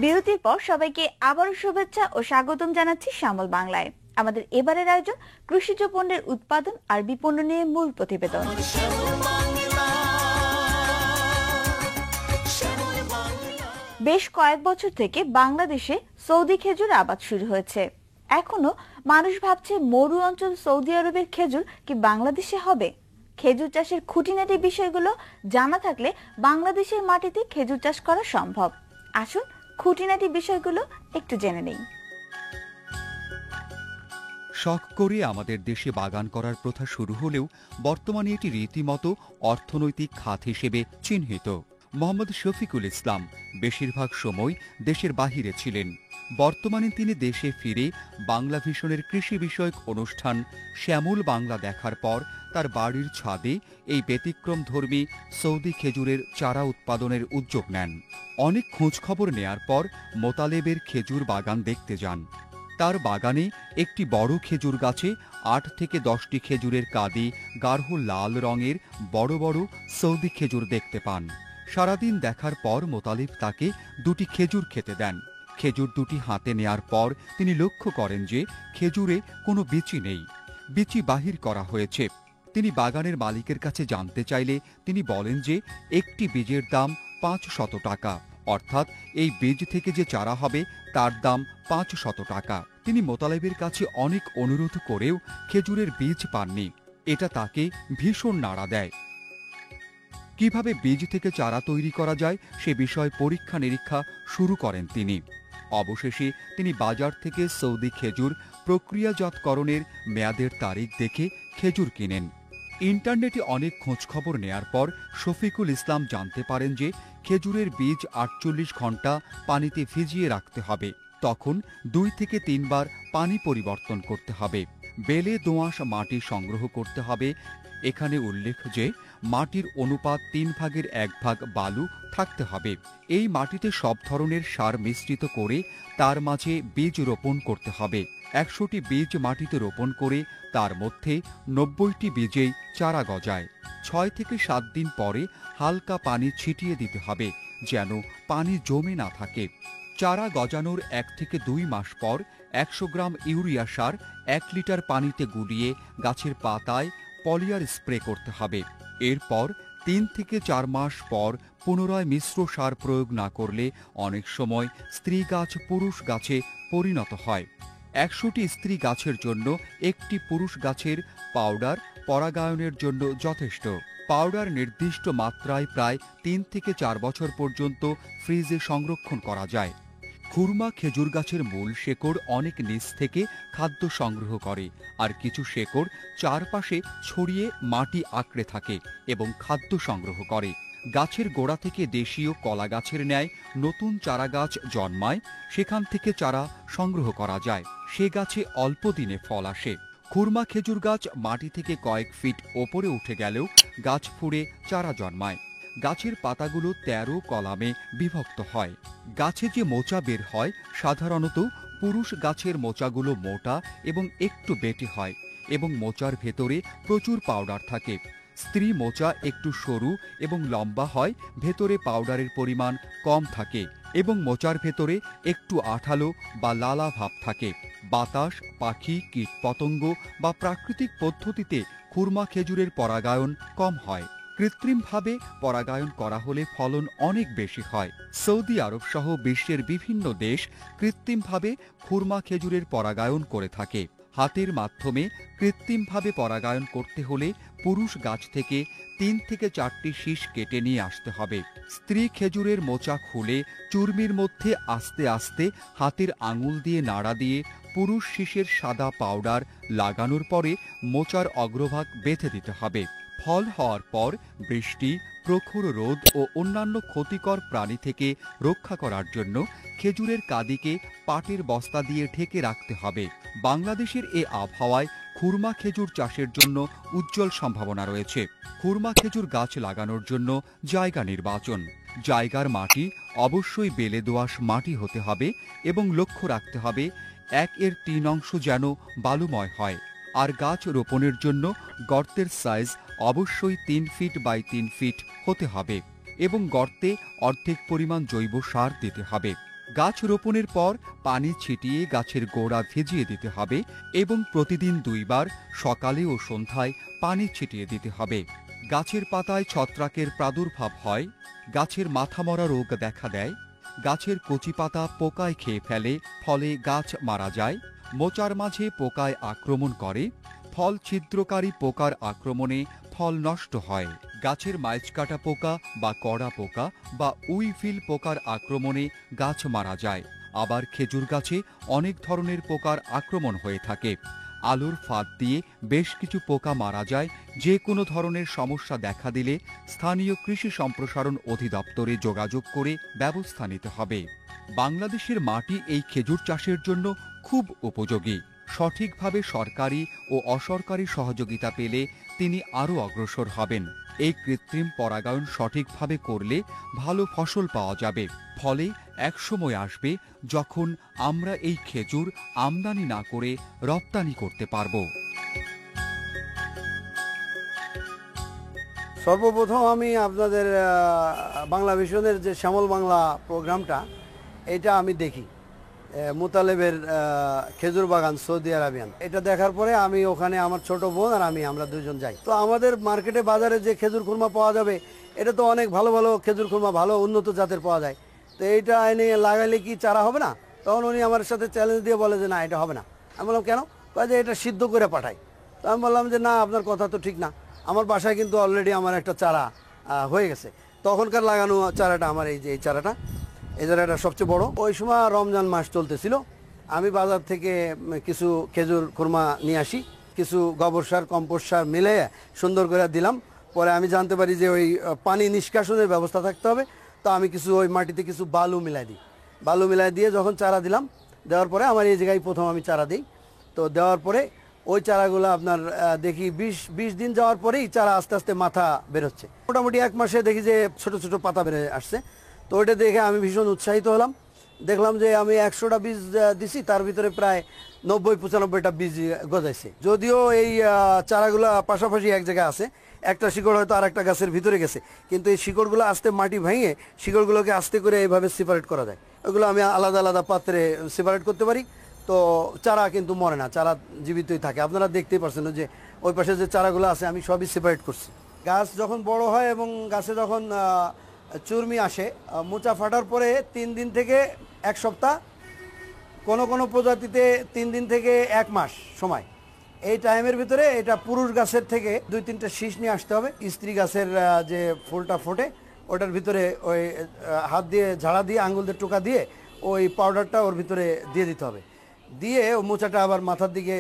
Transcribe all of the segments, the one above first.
বিরতির পর সবাইকে আবারও শুভেচ্ছা ও স্বাগতম জানাচ্ছি শ্যামল বাংলায়। আমাদের এবারের আয়োজন কৃষিজ পণ্যের উৎপাদন আর বিপণন নিয়ে মূল প্রতিবেদন। বেশ কয়েক বছর থেকে বাংলাদেশে সৌদি খেজুর আবাদ শুরু হয়েছে। এখনো মানুষ ভাবছে মরু অঞ্চল সৌদি আরবের খেজুর কি বাংলাদেশে হবে? খেজুর চাষের খুঁটিনাটি বিষয়গুলো জানা থাকলে বাংলাদেশের মাটিতে খেজুর চাষ করা সম্ভব। আসুন খুঁটিনাটি বিষয়গুলো একটু জেনে নেই। শখ করে আমাদের দেশে বাগান করার প্রথা শুরু হলেও বর্তমানে এটি রীতিমতো অর্থনৈতিক খাত হিসেবে চিহ্নিত। মোহাম্মদ শফিকুল ইসলাম বেশিরভাগ সময় দেশের বাহিরে ছিলেন। বর্তমানে তিনি দেশে ফিরে বাংলা ভিশনের কৃষি বিষয়ক অনুষ্ঠান শ্যামল বাংলা দেখার পর তার বাড়ির ছাদে এই ব্যতিক্রমধর্মী সৌদি খেজুরের চারা উৎপাদনের উদ্যোগ নেন। অনেক খোঁজখবর নেয়ার পর মোতালেবের খেজুর বাগান দেখতে যান। তার বাগানে একটি বড় খেজুর গাছে ৮ থেকে ১০টি খেজুরের কাঁদি গাঢ় লাল রঙের বড় বড় সৌদি খেজুর দেখতে পান। সারাদিন দেখার পর মোতালেব তাকে ২টি খেজুর খেতে দেন। খেজুর দুটি হাতে নেয়ার পর তিনি লক্ষ্য করেন যে খেজুরে কোনো বিচি নেই, বিচি বাহির করা হয়েছে। তিনি বাগানের মালিকের কাছে জানতে চাইলে তিনি বলেন যে একটি বীজের দাম ৫০০ টাকা, অর্থাৎ এই বীজ থেকে যে চারা হবে তার দাম ৫০০ টাকা। তিনি মোতালেবের কাছে অনেক অনুরোধ করেও খেজুরের বীজ পাননি। এটা তাকে ভীষণ নাড়া দেয়। কিভাবে বীজ থেকে চারা তৈরি করা যায় সে বিষয়ে পরীক্ষা নিরীক্ষা শুরু করেন তিনি। অবশেষে তিনি বাজার থেকে সৌদি খেজুর প্রক্রিয়াজাতকরণের মেয়াদের তারিখ দেখে খেজুর কিনেন। ইন্টারনেটে অনেক খোঁজখবর নেয়ার পর শফিকুল ইসলাম জানতে পারেন যে খেজুরের বীজ ৪৮ ঘণ্টা পানিতে ভিজিয়ে রাখতে হবে। তখন ২ থেকে ৩ বার পানি পরিবর্তন করতে হবে। বেলে দোআঁশ মাটি সংগ্রহ করতে হবে। এখানে উল্লেখ যে মাটির অনুপাত ৩ ভাগের ১ ভাগ বালু থাকতে হবে। এই মাটিতে সব ধরনের সার মিশ্রিত করে তার মাঝে বীজ রোপণ করতে হবে। ১০০টি বীজ মাটিতে রোপণ করে তার মধ্যে ৯০টি বীজেই চারা গজায়। ৬ থেকে ৭ দিন পরে হালকা পানি ছিটিয়ে দিতে হবে যেন পানি জমে না থাকে। চারা গজানোর ১ থেকে ২ মাস পর ১০০ গ্রাম ইউরিয়া সার ১ লিটার পানিতে গুলিয়ে গাছের পাতায় পলিয়ার স্প্রে করতে হবে। এরপর ৩ থেকে ৪ মাস পর পুনরায় মিশ্র সার প্রয়োগ না করলে অনেক সময় স্ত্রী গাছ পুরুষ গাছে পরিণত হয়। ১০০টি স্ত্রী গাছের জন্য একটি পুরুষ গাছের পাউডার পরাগায়নের জন্য যথেষ্ট। পাউডার নির্দিষ্ট মাত্রায় প্রায় ৩ থেকে ৪ বছর পর্যন্ত ফ্রিজে সংরক্ষণ করা যায়। খুরমা খেজুর গাছের মূল শেকড় অনেক নিচ থেকে খাদ্য সংগ্রহ করে, আর কিছু শেকড় চারপাশে ছড়িয়ে মাটি আঁকড়ে থাকে এবং খাদ্য সংগ্রহ করে। গাছের গোড়া থেকে দেশীয় কলা গাছের ন্যায় নতুন চারা গাছ জন্মায়, সেখান থেকে চারা সংগ্রহ করা যায়। সে গাছে অল্প দিনে ফল আসে। খুরমা খেজুর গাছ মাটি থেকে কয়েক ফিট ওপরে উঠে গেলেও গাছ ফুঁড়ে চারা জন্মায়। গাছের পাতাগুলো ১৩ কলামে বিভক্ত হয়। গাছে যে মোচা বের হয় সাধারণত পুরুষ গাছের মোচাগুলো মোটা এবং একটু বেটে হয় এবং মোচার ভেতরে প্রচুর পাউডার থাকে। স্ত্রী মোচা একটু সরু এবং লম্বা হয়, ভেতরে পাউডারের পরিমাণ কম থাকে এবং মোচার ভেতরে একটু আঠালো বা লালা ভাব থাকে। বাতাস, পাখি, কীটপতঙ্গ বা প্রাকৃতিক পদ্ধতিতে খুরমা খেজুরের পরাগায়ন কম হয়। কৃত্রিমভাবে পরাগায়ন করা হলে ফলন অনেক বেশি হয়। সৌদি আরব সহ বিশ্বের বিভিন্ন দেশ কৃত্রিমভাবে খুরমা খেজুরের পরাগায়ন করে থাকে। হাতের মাধ্যমে কৃত্রিমভাবে পরাগায়ন করতে হলে পুরুষ গাছ থেকে ৩ থেকে ৪টি শীষ কেটে নিয়ে আসতে হবে। স্ত্রী খেজুরের মোচা খুলে চূর্ণির মধ্যে আস্তে আস্তে হাতের আঙুল দিয়ে নাড়া দিয়ে পুরুষ শীষের সাদা পাউডার লাগানোর পরে মোচার অগ্রভাগ বেঁধে দিতে হবে। ফল হওয়ার পর বৃষ্টি, প্রখর রোদ ও অন্যান্য ক্ষতিকর প্রাণী থেকে রক্ষা করার জন্য খেজুরের কাঁদিকে পাটের বস্তা দিয়ে ঢেকে রাখতে হবে। বাংলাদেশের এ আবহাওয়ায় খুরমা খেজুর চাষের জন্য উজ্জ্বল সম্ভাবনা রয়েছে। খুরমা খেজুর গাছ লাগানোর জন্য জায়গা নির্বাচন। জায়গার মাটি অবশ্যই বেলে দোআঁশ মাটি হতে হবে এবং লক্ষ্য রাখতে হবে 1/3 অংশ যেন বালুময় হয়। আর গাছ রোপণের জন্য গর্তের সাইজ অবশ্যই 3 ফিট বাই 3 ফিট হতে হবে। এবং গর্তে অর্ধেক পরিমাণ জৈব সার দিতে হবে। গাছ রোপণের পর পানি ছিটিয়ে গাছের গোড়া ভিজিয়ে দিতে হবে এবং প্রতিদিন 2 বার সকালে ও সন্ধ্যায় পানি ছিটিয়ে দিতে হবে। গাছের পাতায় ছত্রাকের প্রাদুর্ভাব হয়, গাছের মাথা মরা রোগ দেখা দেয়, গাছের কচি পাতা পোকায় খেয়ে ফেলে, ফলে গাছ মারা যায়, মোচার মাঝে পোকায় আক্রমণ করে, ফল ছিদ্রকারী পোকার আক্রমণে ফল নষ্ট হয়, গাছের মাইচকাটা পোকা বা কড়া পোকা বা উইভিল পোকার আক্রমণে গাছ মারা যায়। আবার খেজুর গাছে অনেক ধরনের পোকার আক্রমণ হয়ে থাকে। আলুর ফাঁদ দিয়ে বেশ কিছু পোকা মারা যায়। যে কোনো ধরনের সমস্যা দেখা দিলে স্থানীয় কৃষি সম্প্রসারণ অধিদপ্তরে যোগাযোগ করে ব্যবস্থা নিতে হবে। বাংলাদেশের মাটি এই খেজুর চাষের জন্য খুব উপযোগী। সঠিকভাবে সরকারি ও অসরকারি সহযোগিতা পেলে তিনি আরও অগ্রসর হবেন। এই কৃত্রিম পরাগায়ন সঠিকভাবে করলে ভালো ফসল পাওয়া যাবে। ফলে একসময় আসবে যখন আমরা এই খেজুর আমদানি না করে রপ্তানি করতে পারব। সর্বপ্রথম আমি আপনাদের বাংলা ভিশনের যে শ্যামল বাংলা প্রোগ্রামটা, এটা আমি দেখি মুতালেবের খেজুর বাগান সৌদি আরবিয়ান। এটা দেখার পরে আমি ওখানে আমার ছোট বোন আর আমরা দুজন যাই। তো আমাদের মার্কেটে বাজারে যে খেজুর খুরমা পাওয়া যাবে, এটা তো অনেক ভালো ভালো খেজুর খুরমা, ভালো উন্নত জাতের পাওয়া যায়। তো এইটা এনে লাগাইলে কি চারা হবে না? তখন উনি আমার সাথে চ্যালেঞ্জ দিয়ে বলে যে না, এটা হবে না। আমি বললাম কেন? কয় যে এটা সিদ্ধ করে পাঠাই। তো আমি বললাম যে না, আপনার কথা তো ঠিক না। আমার বাসায় কিন্তু অলরেডি আমার একটা চারা হয়ে গেছে। তখনকার লাগানো চারাটা আমার এই যে এই চারাটা সবচেয়ে বড়। ওই সময় রমজান মাস চলতেছিল। আমি বাজার থেকে কিছু খেজুর খুরমা নিয়ে আসি, কিছু গোবর সার কম্পোস্ট সার মিলে সুন্দর করে দিলাম। পরে আমি জানতে পারি যে ওই পানি নিষ্কাশনের ব্যবস্থা থাকতে হবে। তো আমি কিছু ওই মাটিতে কিছু বালু মিলাই দিই। বালু মিলাই দিয়ে যখন চারা দিলাম, দেওয়ার পরে আমার এই জায়গায় প্রথম আমি চারা দিই। তো দেওয়ার পরে ওই চারাগুলো আপনার দেখি 20 দিন যাওয়ার পরেই চারা আস্তে আস্তে মাথা বেরোচ্ছে। মোটামুটি 1 মাসে দেখি যে ছোট ছোট পাতা বেরো আসছে। তো ওইটা দেখে আমি ভীষণ উৎসাহিত হলাম। দেখলাম যে আমি 100টা বীজ দিছি, তার ভিতরে প্রায় 90-95টা বীজ গজাইছে। যদিও এই চারাগুলো পাশাপাশি এক জায়গায় আছে, একটা শিকড় হয়তো আর একটা গাছের ভিতরে গেছে, কিন্তু এই শিকড়গুলো আস্তে মাটি ভেঙে শিকড়গুলোকে আস্তে করে এইভাবে সেপারেট করা যায়। ওগুলো আমি আলাদা আলাদা পাত্রে সেপারেট করতে পারি। তো চারা কিন্তু মরে না, চারা জীবিতই থাকে। আপনারা দেখতেই পাচ্ছেন যে ওই পাশে যে চারাগুলো আছে আমি সবই সেপারেট করছি। গাছ যখন বড় হয় এবং গাছে যখন চুর্মি আসে, মোচা ফাটার পরে 3 দিন থেকে 1 সপ্তাহ, কোনো কোনো প্রজাতিতে 3 দিন থেকে 1 মাস সময়। এই টাইমের ভিতরে এটা পুরুষ গাছের থেকে 2-3টা শীষ নিয়ে আসতে হবে। স্ত্রী গাছের যে ফুলটা ফোটে, ওটার ভিতরে ওই হাত দিয়ে ঝাড়া দিয়ে আঙুল দিয়ে টোকা দিয়ে ওই পাউডারটা ওর ভিতরে দিয়ে দিতে হবে। দিয়ে ও মোচাটা আবার মাথার দিকে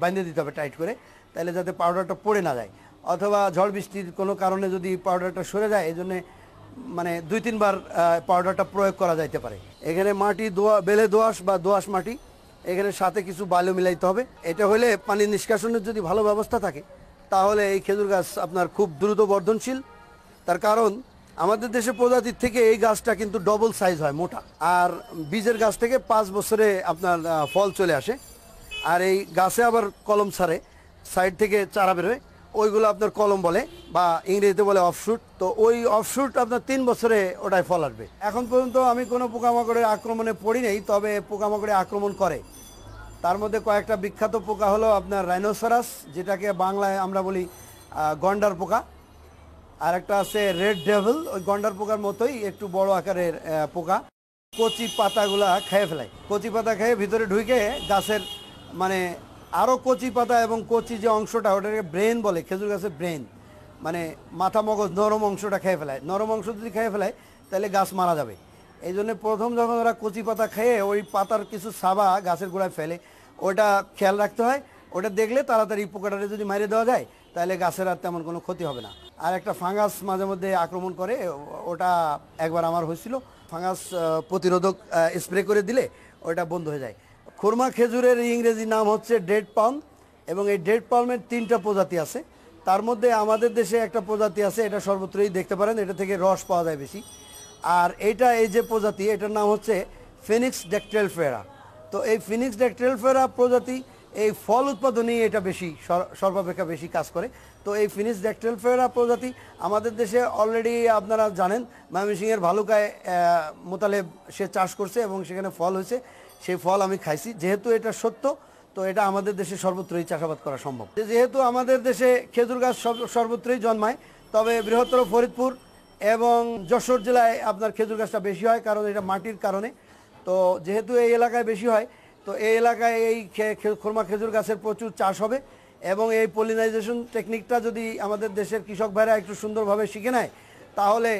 বাঁধে দিতে হবে টাইট করে, তাহলে যাতে পাউডারটা পড়ে না যায়। অথবা ঝড় বৃষ্টির কোনো কারণে যদি পাউডারটা সরে যায়, এই জন্যে মানে 2-3 বার পাউডারটা প্রয়োগ করা যাইতে পারে। এখানে মাটি বেলে দোআঁশ বা দোআঁশ মাটি, এখানে সাথে কিছু বালু মিলাইতে হবে। এটা হলে পানি নিষ্কাশনের যদি ভালো ব্যবস্থা থাকে, তাহলে এই খেজুর গাছ আপনার খুব দ্রুত বর্ধনশীল। তার কারণ আমাদের দেশে প্রজাতির থেকে এই গাছটা কিন্তু ডবল সাইজ হয়, মোটা। আর বীজের গাছ থেকে 5 বছরে আপনার ফল চলে আসে। আর এই গাছে আবার কলম ছাড়ে, সাইড থেকে চারা বেরোয়, ওইগুলো আপনার কলম বলে বা ইংরেজিতে বলে অফশুট। তো ওই অফশুট আপনার 3 বছরে ওটায় ফল আসবে। এখন পর্যন্ত আমি কোনো পোকামাকড়ের আক্রমণে পড়ি নেই, তবে পোকামাকড়ে আক্রমণ করে। তার মধ্যে কয়েকটা বিখ্যাত পোকা হলো আপনার রাইনোসরাস, যেটাকে বাংলায় আমরা বলি গন্ডার পোকা। আর একটা আছে রেড ডেভিল, ওই গন্ডার পোকার মতোই একটু বড় আকারের পোকা। কচি পাতাগুলা খেয়ে ফেলায়। কচি পাতা খেয়ে ভিতরে ঢুকে গাছের মানে আরও কচি পাতা এবং কচি যে অংশটা, ওটাকে ব্রেন বলে, খেজুর গাছের ব্রেন, মানে মাথা মগজ নরম অংশটা খেয়ে ফেলায়। নরম অংশ যদি খেয়ে ফেলায় তাহলে গাছ মারা যাবে। এই জন্য প্রথম যখন ওরা কচি পাতা খেয়ে ওই পাতার কিছু সাবা গাছের গোড়ায় ফেলে, ওটা খেয়াল রাখতে হয়। ওটা দেখলে তাড়াতাড়ি পোকাটারে যদি মারে দেওয়া যায়, তাহলে গাছের আর তেমন কোনো ক্ষতি হবে না। আর একটা ফাঙ্গাস মাঝে মধ্যে আক্রমণ করে, ওটা একবার আমার হয়েছিল। ফাঙ্গাস প্রতিরোধক স্প্রে করে দিলে ওটা বন্ধ হয়ে যায়। খুরমা খেজুরের ইংরেজি নাম হচ্ছে ডেড পালম, এবং এই ডেড পালমের 3টা প্রজাতি আছে। তার মধ্যে আমাদের দেশে একটা প্রজাতি আছে, এটা সর্বত্রই দেখতে পারেন, এটা থেকে রস পাওয়া যায় বেশি। আর এইটা এই যে প্রজাতি, এটার নাম হচ্ছে ফিনিক্স ড্যাকটেলফেরা। তো এই ফিনিক্স ড্যাকটেলফেরা প্রজাতি, এই ফল উৎপাদনেই এটা বেশি সর্বাপেক্ষা বেশি কাজ করে। তো এই ফিনিশ ড্যাকটিলফেরা প্রজাতি আমাদের দেশে অলরেডি আপনারা জানেন, ময়মনসিংহের ভালুকায় মোতালেব সে চাষ করছে এবং সেখানে ফল হয়েছে, সেই ফল আমি খাইছি। যেহেতু এটা সত্য, তো এটা আমাদের দেশে সর্বত্রই চাষাবাদ করা সম্ভব। যেহেতু আমাদের দেশে খেজুর গাছ সর্বত্রই জন্মায়, তবে বৃহত্তর ফরিদপুর এবং যশোর জেলায় আপনার খেজুর গাছটা বেশি হয়, কারণ এটা মাটির কারণে। তো যেহেতু এই এলাকায় বেশি হয়, তো এই এলাকায় এই খুরমা খেজুর গাছের প্রচুর চাষ হবে এবং এই পলিনাইজেশন টেকনিকটা যদি আমাদের দেশের কৃষক ভাইরা একটু সুন্দরভাবে শিখে নেয়, তাহলে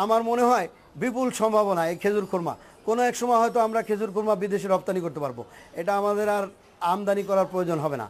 আমার মনে হয় বিপুল সম্ভাবনা এই খেজুর খুরমা কোনো এক সময় হয়তো আমরা খেজুর খুরমা বিদেশে রপ্তানি করতে পারবো। এটা আমাদের আর আমদানি করার প্রয়োজন হবে না।